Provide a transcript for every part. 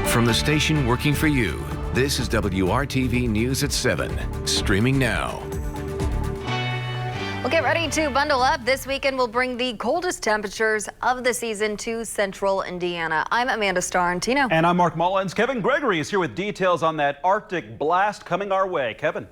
From the station working for you, this is WRTV News at 7, streaming now. Well, get ready to bundle up. This weekend will bring the coldest temperatures of the season to central Indiana. I'm Amanda Starantino. And I'm Mark Mullins. Kevin Gregory is here with details on that Arctic blast coming our way. Kevin.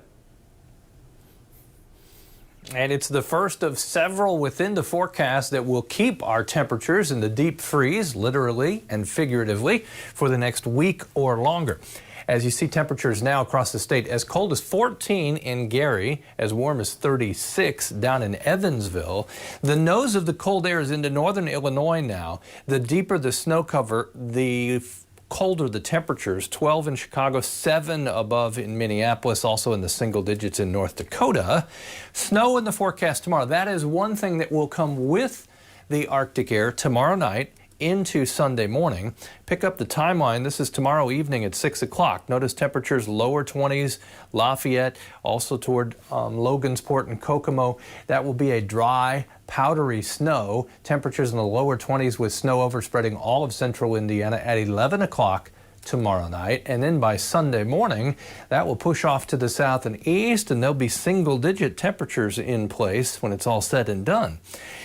And it's the first of several within the forecast that will keep our temperatures in the deep freeze, literally and figuratively, for the next week or longer. As you see temperatures now across the state, as cold as 14 in Gary, as warm as 36 down in Evansville. The nose of the cold air is into northern Illinois now. The deeper the snow cover, the colder the temperatures. 12 in Chicago, 7 above in Minneapolis, also in the single digits in North Dakota. Snow in the forecast tomorrow. That is one thing that will come with the Arctic air tomorrow night into Sunday morning. Pick up the timeline. This is tomorrow evening at 6 o'clock. Notice temperatures lower 20s, Lafayette, also toward Logansport and Kokomo. That will be a dry, powdery snow. Temperatures in the lower 20s with snow overspreading all of central Indiana at 11 o'clock tomorrow night. And then by Sunday morning, that will push off to the south and east, and there'll be single-digit temperatures in place when it's all said and done.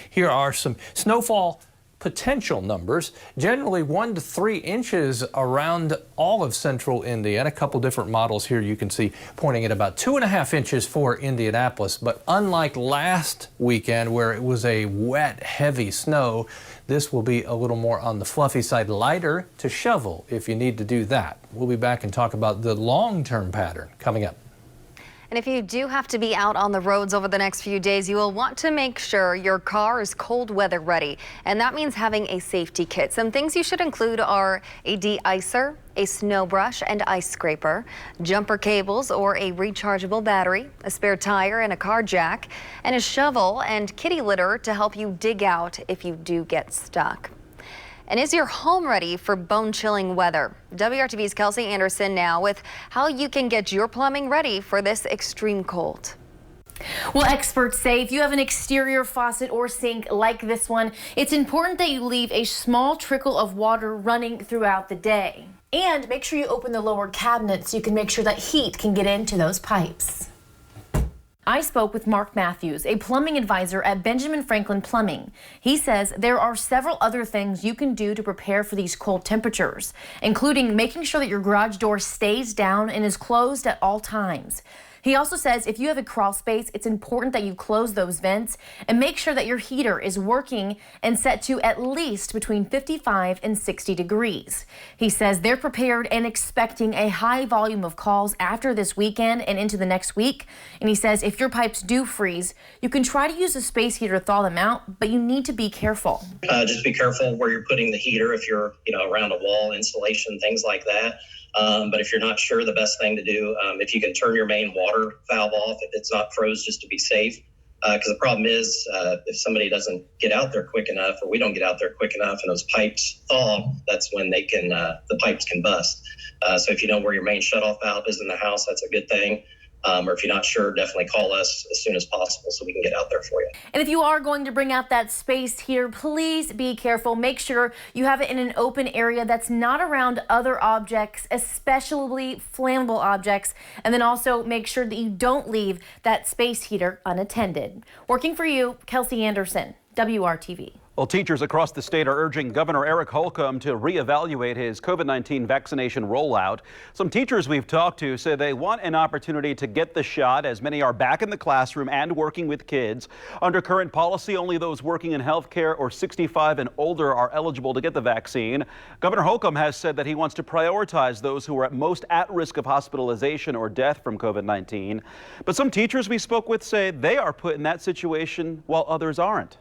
Here are some snowfall potential numbers. Generally 1 to 3 inches around all of central Indiana. A couple different models here you can see pointing at about 2.5 inches for Indianapolis. But unlike last weekend where it was a wet, heavy snow, this will be a little more on the fluffy side, lighter to shovel if you need to do that. We'll be back and talk about the long-term pattern coming up. And if you do have to be out on the roads over the next few days, you will want to make sure your car is cold weather ready. And that means having a safety kit. Some things you should include are a de-icer, a snow brush and ice scraper, jumper cables or a rechargeable battery, a spare tire and a car jack, and a shovel and kitty litter to help you dig out if you do get stuck. And is your home ready for bone-chilling weather? WRTV's Kelsey Anderson now with how you can get your plumbing ready for this extreme cold. Well, experts say if you have an exterior faucet or sink like this one, it's important that you leave a small trickle of water running throughout the day. And make sure you open the lower cabinet so you can make sure that heat can get into those pipes. I spoke with Mark Matthews, a plumbing advisor at Benjamin Franklin Plumbing. He says there are several other things you can do to prepare for these cold temperatures, including making sure that your garage door stays down and is closed at all times. He also says if you have a crawl space, it's important that you close those vents and make sure that your heater is working and set to at least between 55 and 60 degrees. He says they're prepared and expecting a high volume of calls after this weekend and into the next week. And he says if your pipes do freeze, you can try to use a space heater to thaw them out, but you need to be careful. Just be careful where you're putting the heater if you're around a wall, insulation, things like that. But if you're not sure, the best thing to do, if you can turn your main water valve off if it's not froze, just to be safe. Because the problem is if somebody doesn't get out there quick enough, or we don't get out there quick enough and those pipes thaw, that's when they can the pipes can bust. So if you know where your main shutoff valve is in the house, that's a good thing. Or if you're not sure, definitely call us as soon as possible so we can get out there for you. And if you are going to bring out that space heater, please be careful. Make sure you have it in an open area that's not around other objects, especially flammable objects. And then also make sure that you don't leave that space heater unattended. Working for you, Kelsey Anderson, WRTV. Well, teachers across the state are urging Governor Eric Holcomb to reevaluate his COVID-19 vaccination rollout. Some teachers we've talked to say they want an opportunity to get the shot, as many are back in the classroom and working with kids. Under current policy, only those working in healthcare or 65 and older are eligible to get the vaccine. Governor Holcomb has said that he wants to prioritize those who are at most at risk of hospitalization or death from COVID-19. But some teachers we spoke with say they are put in that situation while others aren't.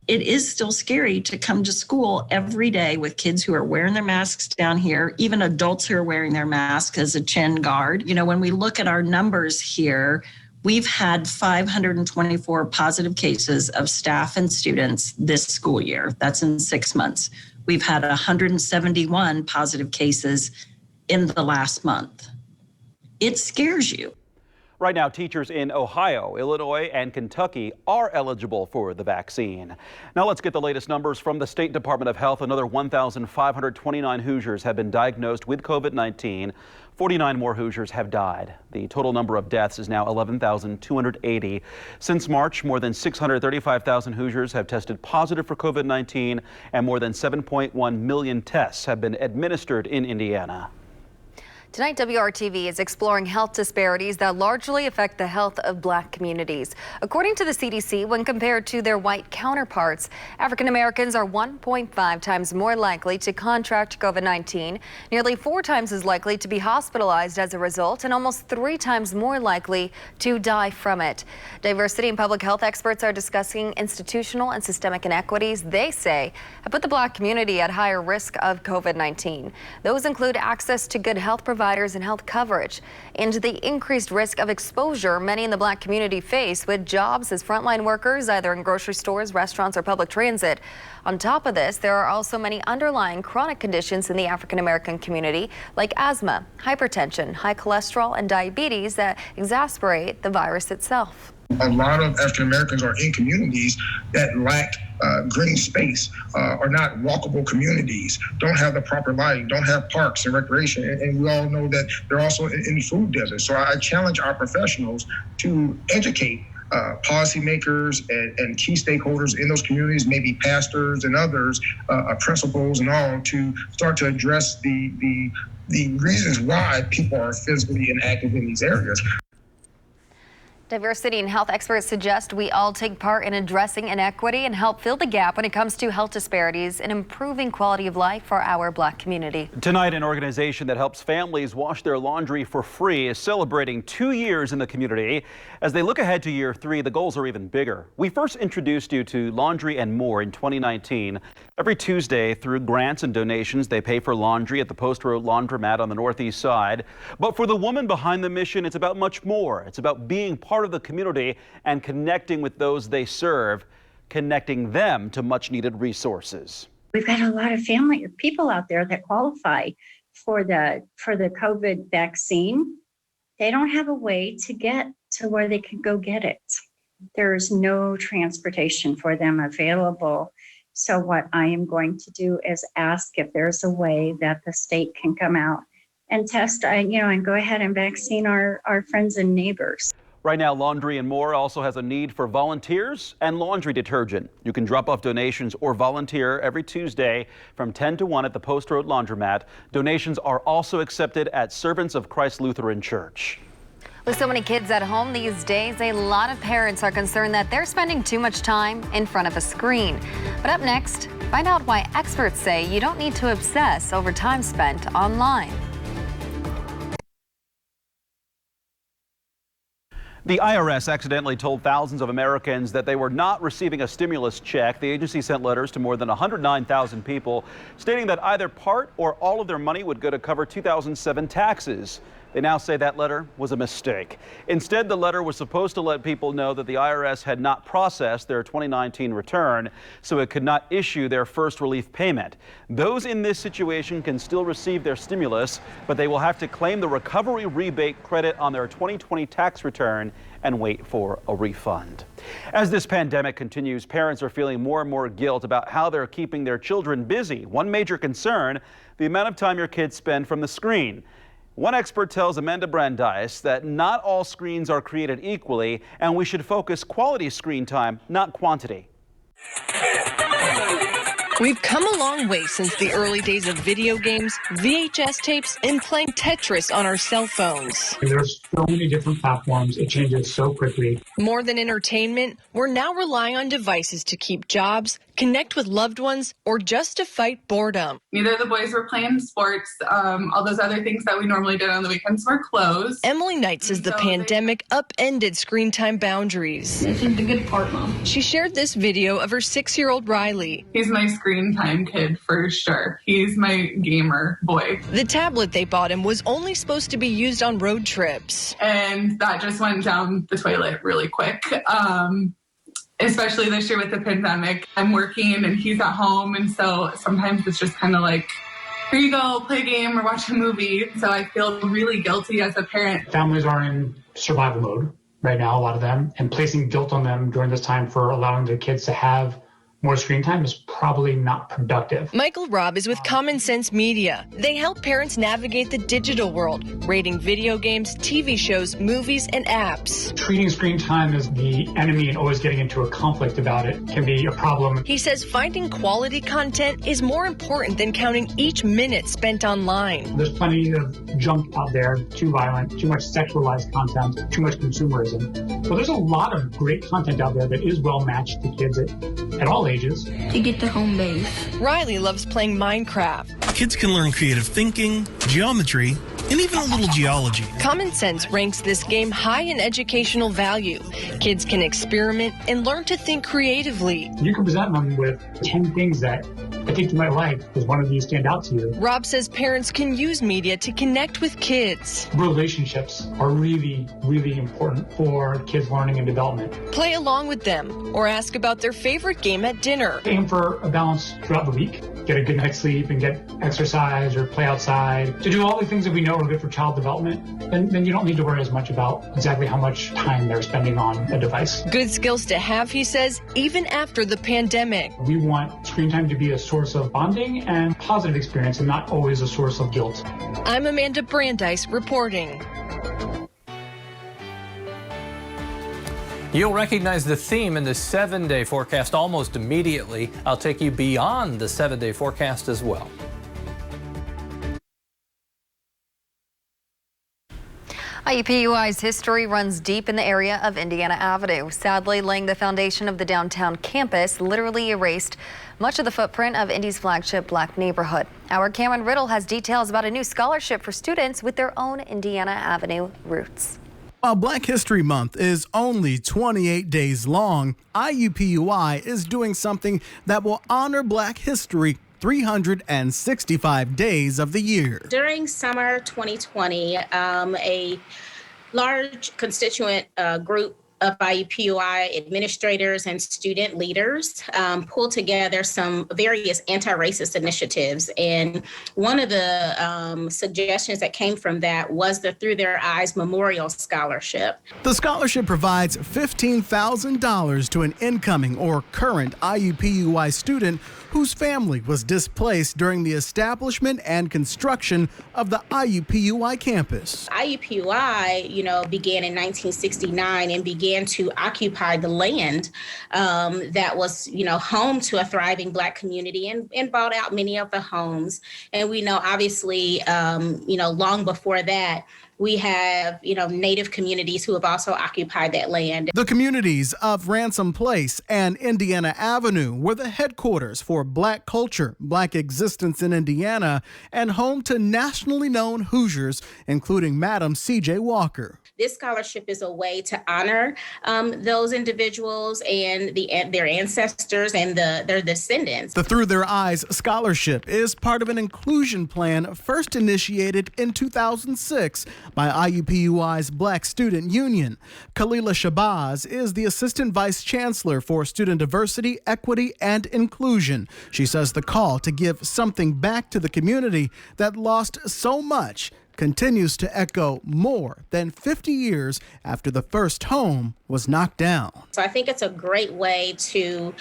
It is still scary to come to school every day with kids who are wearing their masks down here, even adults who are wearing their mask as a chin guard. When we look at our numbers here, we've had 524 positive cases of staff and students this school year. That's in 6 months. We've had 171 positive cases in the last month. It scares you. Right now, teachers in Ohio, Illinois, and Kentucky are eligible for the vaccine. Now let's get the latest numbers from the State Department of Health. Another 1,529 Hoosiers have been diagnosed with COVID-19. 49 more Hoosiers have died. The total number of deaths is now 11,280. Since March, more than 635,000 Hoosiers have tested positive for COVID-19, and more than 7.1 million tests have been administered in Indiana. Tonight, WRTV is exploring health disparities that largely affect the health of Black communities. According to the CDC, when compared to their white counterparts, African Americans are 1.5 times more likely to contract COVID-19, nearly 4 times as likely to be hospitalized as a result, and almost 3 times more likely to die from it. Diversity and public health experts are discussing institutional and systemic inequities they say have put the Black community at higher risk of COVID-19. Those include access to good health providers and health coverage, and the increased risk of exposure many in the Black community face with jobs as frontline workers, either in grocery stores, restaurants, or public transit. On top of this, there are also many underlying chronic conditions in the African American community, like asthma, hypertension, high cholesterol, and diabetes that exacerbate the virus itself. A lot of African Americans are in communities that lack green space, are not walkable communities, don't have the proper lighting, don't have parks and recreation. And we all know that they're also in food deserts. So I challenge our professionals to educate policymakers and key stakeholders in those communities, maybe pastors and others, principals and all, to start to address the reasons why people are physically inactive in these areas. Diversity and health experts suggest we all take part in addressing inequity and help fill the gap when it comes to health disparities and improving quality of life for our Black community. Tonight, an organization that helps families wash their laundry for free is celebrating 2 years in the community. As they look ahead to year 3, the goals are even bigger. We first introduced you to Laundry and More in 2019. Every Tuesday, through grants and donations, they pay for laundry at the Post Road Laundromat on the Northeast Side. But for the woman behind the mission, it's about much more. It's about being part of the community and connecting with those they serve, connecting them to much needed resources. We've got a lot of people out there that qualify for the COVID vaccine. They don't have a way to get to where they can go get it. There's no transportation for them available. So what I am going to do is ask if there's a way that the state can come out and test, and go ahead and vaccine our friends and neighbors. Right now, Laundry and More also has a need for volunteers and laundry detergent. You can drop off donations or volunteer every Tuesday from 10 to 1 at the Post Road Laundromat. Donations are also accepted at Servants of Christ Lutheran Church. With so many kids at home these days, a lot of parents are concerned that they're spending too much time in front of a screen. But up next, find out why experts say you don't need to obsess over time spent online. The IRS accidentally told thousands of Americans that they were not receiving a stimulus check. The agency sent letters to more than 109,000 people stating that either part or all of their money would go to cover 2007 taxes. They now say that letter was a mistake. Instead, the letter was supposed to let people know that the IRS had not processed their 2019 return, so it could not issue their first relief payment. Those in this situation can still receive their stimulus, but they will have to claim the recovery rebate credit on their 2020 tax return and wait for a refund. As this pandemic continues, parents are feeling more and more guilt about how they're keeping their children busy. One major concern, the amount of time your kids spend from the screen. One expert tells Amanda Brandeis that not all screens are created equally, and we should focus quality screen time, not quantity. We've come a long way since the early days of video games, VHS tapes, and playing Tetris on our cell phones. There's so many different platforms. It changes so quickly. More than entertainment, we're now relying on devices to keep jobs, connect with loved ones, or just to fight boredom. Neither of the boys were playing sports. All those other things that we normally did on the weekends were closed. Emily Knight says the pandemic upended screen time boundaries. This is the good part, Mom. She shared this video of her 6-year-old Riley. He's my screen time kid for sure. He's my gamer boy. The tablet they bought him was only supposed to be used on road trips. And that just went down the toilet really quick. Especially this year with the pandemic. I'm working and he's at home, and so sometimes it's just kind of like here you go, play a game or watch a movie. So I feel really guilty as a parent. Families are in survival mode right now, a lot of them, and placing guilt on them during this time for allowing their kids to have more screen time is probably not productive. Michael Robb is with Common Sense Media. They help parents navigate the digital world, rating video games, TV shows, movies, and apps. Treating screen time as the enemy and always getting into a conflict about it can be a problem. He says finding quality content is more important than counting each minute spent online. There's plenty of junk out there, too violent, too much sexualized content, too much consumerism. So there's a lot of great content out there that is well matched to kids at all ages. To get the home base. Riley loves playing Minecraft. Kids can learn creative thinking, geometry, and even a little geology. Common Sense ranks this game high in educational value. Kids can experiment and learn to think creatively. You can present them with 10 things that I think you might like. Does one of these stand out to you? Rob says parents can use media to connect with kids. Relationships are really, really important for kids' learning and development. Play along with them or ask about their favorite game at dinner. Aim for a balance throughout the week. Get a good night's sleep and get exercise or play outside. To do all the things that we know are good for child development, then you don't need to worry as much about exactly how much time they're spending on a device. Good skills to have, he says, even after the pandemic. We want screen time to be a source of bonding and positive experience and not always a source of guilt. I'm Amanda Brandeis reporting. You'll recognize the theme in the 7-day forecast almost immediately. I'll take you beyond the 7-day forecast as well. IUPUI's history runs deep in the area of Indiana Avenue. Sadly, laying the foundation of the downtown campus literally erased much of the footprint of Indy's flagship Black neighborhood. Our Cameron Riddle has details about a new scholarship for students with their own Indiana Avenue roots. While Black History Month is only 28 days long, IUPUI is doing something that will honor Black history 365 days of the year. During summer 2020, a large constituent group of IUPUI administrators and student leaders pulled together some various anti-racist initiatives. And one of the suggestions that came from that was the Through Their Eyes Memorial Scholarship. The scholarship provides $15,000 to an incoming or current IUPUI student whose family was displaced during the establishment and construction of the IUPUI campus. IUPUI, began in 1969 and began to occupy the land that was, home to a thriving Black community and bought out many of the homes. And we know, obviously, long before that, we have, Native communities who have also occupied that land. The communities of Ransom Place and Indiana Avenue were the headquarters for Black culture, Black existence in Indiana, and home to nationally known Hoosiers, including Madam C.J. Walker. This scholarship is a way to honor those individuals and their ancestors and their descendants. The Through Their Eyes Scholarship is part of an inclusion plan first initiated in 2006 by IUPUI's Black Student Union. Khalila Shabazz is the Assistant Vice Chancellor for Student Diversity, Equity, and Inclusion. She says the call to give something back to the community that lost so much continues to echo more than 50 years after the first home was knocked down. So I think it's a great way to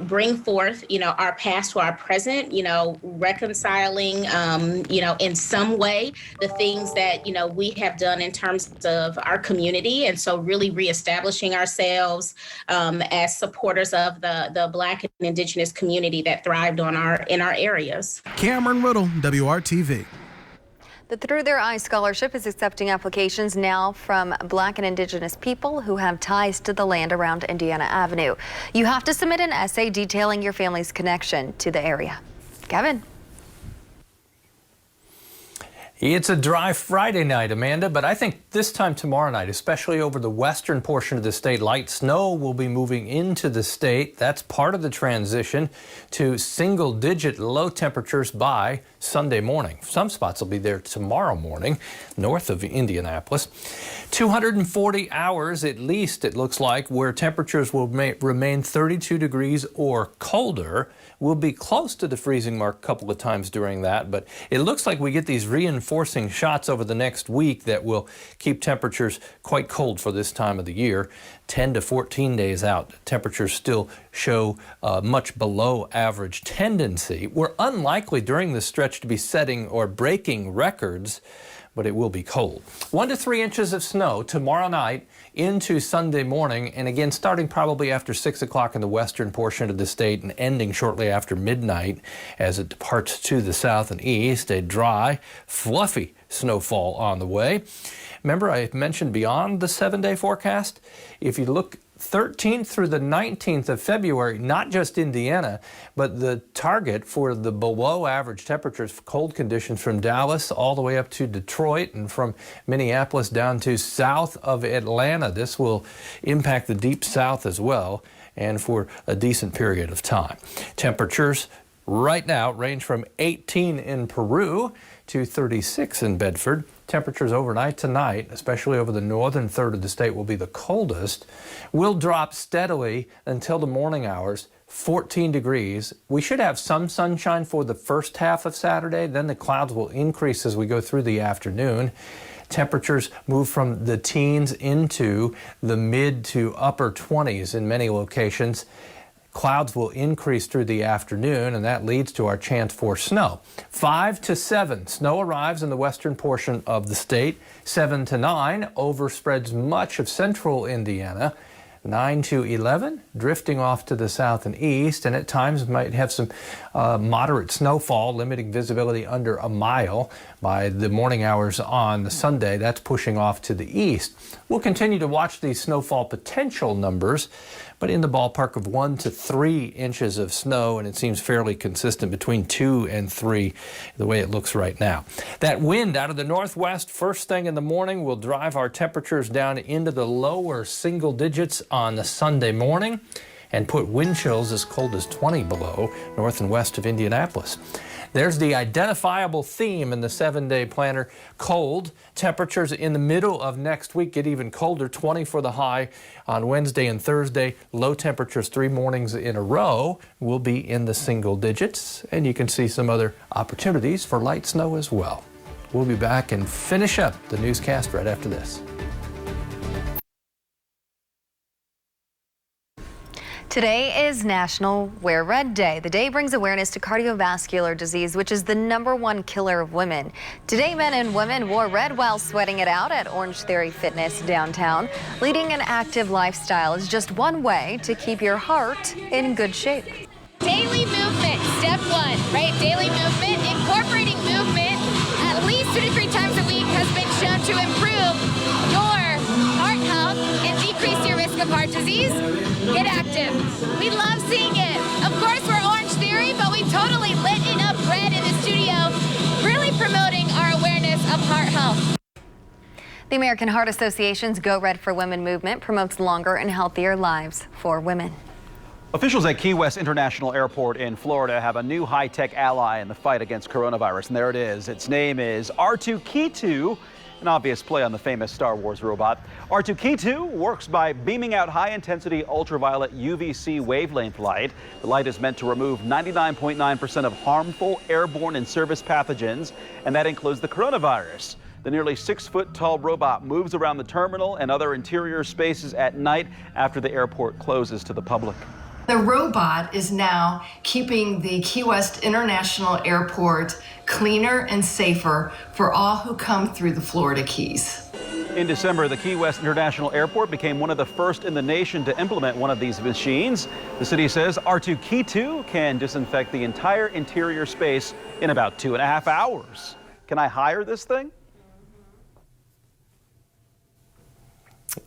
bring forth, our past to our present, reconciling, in some way the things that, we have done in terms of our community. And so really reestablishing ourselves as supporters of the Black and Indigenous community that thrived in our areas. Cameron Riddle, WRTV. The Through Their Eyes Scholarship is accepting applications now from Black and Indigenous people who have ties to the land around Indiana Avenue. You have to submit an essay detailing your family's connection to the area. Kevin. It's a dry Friday night, Amanda, but I think this time tomorrow night, especially over the western portion of the state, light snow will be moving into the state. That's part of the transition to single-digit low temperatures by Sunday morning. Some spots will be there tomorrow morning, north of Indianapolis. 240 hours at least, it looks like, where temperatures will remain 32 degrees or colder. We'll be close to the freezing mark a couple of times during that, but it looks like we get these reinforcing shots over the next week that will keep temperatures quite cold for this time of the year. 10 to 14 days out, temperatures still show much below average tendency. We're unlikely during this stretch to be setting or breaking records, but it will be cold. 1 to 3 inches of snow tomorrow night into Sunday morning, and again starting probably after 6 o'clock in the western portion of the state and ending shortly after midnight as it departs to the south and east. A dry, fluffy snowfall on the way. Remember, I mentioned beyond the 7-day forecast. If you look 13th through the 19th of February, not just Indiana, but the target for the below average temperatures for cold conditions from Dallas all the way up to Detroit and from Minneapolis down to south of Atlanta. This will impact the deep south as well, and for a decent period of time. Temperatures right now range from 18 in Peru to 36 in Bedford. Temperatures overnight tonight, especially over the northern third of the state, will be the coldest. Will drop steadily until the morning hours, 14 degrees. We should have some sunshine for the first half of Saturday. Then the clouds will increase as we go through the afternoon. Temperatures move from the teens into the mid to upper 20s in many locations. Clouds will increase through the afternoon, and that leads to our chance for snow. 5 to 7, snow arrives in the western portion of the state. 7 to 9, overspreads much of central Indiana. 9 to 11, drifting off to the south and east, and at times might have some moderate snowfall, limiting visibility under a mile by the morning hours on the Sunday. That's pushing off to the east. We'll continue to watch these snowfall potential numbers, but in the ballpark of 1 to 3 inches of snow, and it seems fairly consistent between 2 and 3 the way it looks right now. That wind out of the northwest first thing in the morning will drive our temperatures down into the lower single digits on the Sunday morning and put wind chills as cold as 20 below north and west of Indianapolis. There's the identifiable theme in the 7-day planner. Cold. Temperatures in the middle of next week get even colder. 20 for the high on Wednesday and Thursday. Low temperatures 3 mornings in a row will be in the single digits. And you can see some other opportunities for light snow as well. We'll be back and finish up the newscast right after this. Today is National Wear Red Day. The day brings awareness to cardiovascular disease, which is the #1 killer of women. Today, men and women wore red while sweating it out at Orange Theory Fitness downtown. Leading an active lifestyle is just one way to keep your heart in good shape. Daily movement, step 1, right? Daily movement, incorporating movement at least 2 to 3 times a week has been shown to improve your heart health and decrease your risk of heart disease. Get active. We love seeing it. Of course, we're Orange Theory, but we totally lit it up red in the studio, really promoting our awareness of heart health. The American Heart Association's Go Red for Women movement promotes longer and healthier lives for women. Officials at Key West International Airport in Florida have a new high-tech ally in the fight against coronavirus, and there it is. Its name is R2-K2. An obvious play on the famous Star Wars robot. R2-K2 works by beaming out high-intensity ultraviolet UVC wavelength light. The light is meant to remove 99.9% of harmful airborne and surface pathogens, and that includes the coronavirus. The nearly 6-foot-tall robot moves around the terminal and other interior spaces at night after the airport closes to the public. The robot is now keeping the Key West International Airport cleaner and safer for all who come through the Florida Keys. In December, the Key West International Airport became one of the first in the nation to implement one of these machines. The city says R2-K2 can disinfect the entire interior space in about 2.5 hours. Can I hire this thing?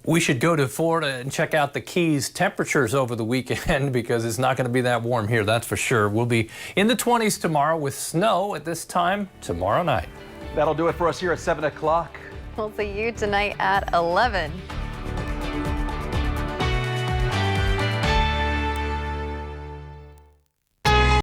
We should go to Florida and check out the Keys temperatures over the weekend because it's not going to be that warm here, that's for sure. We'll be in the 20s tomorrow with snow at this time tomorrow night. That'll do it for us here at 7 o'clock. We'll see you tonight at 11.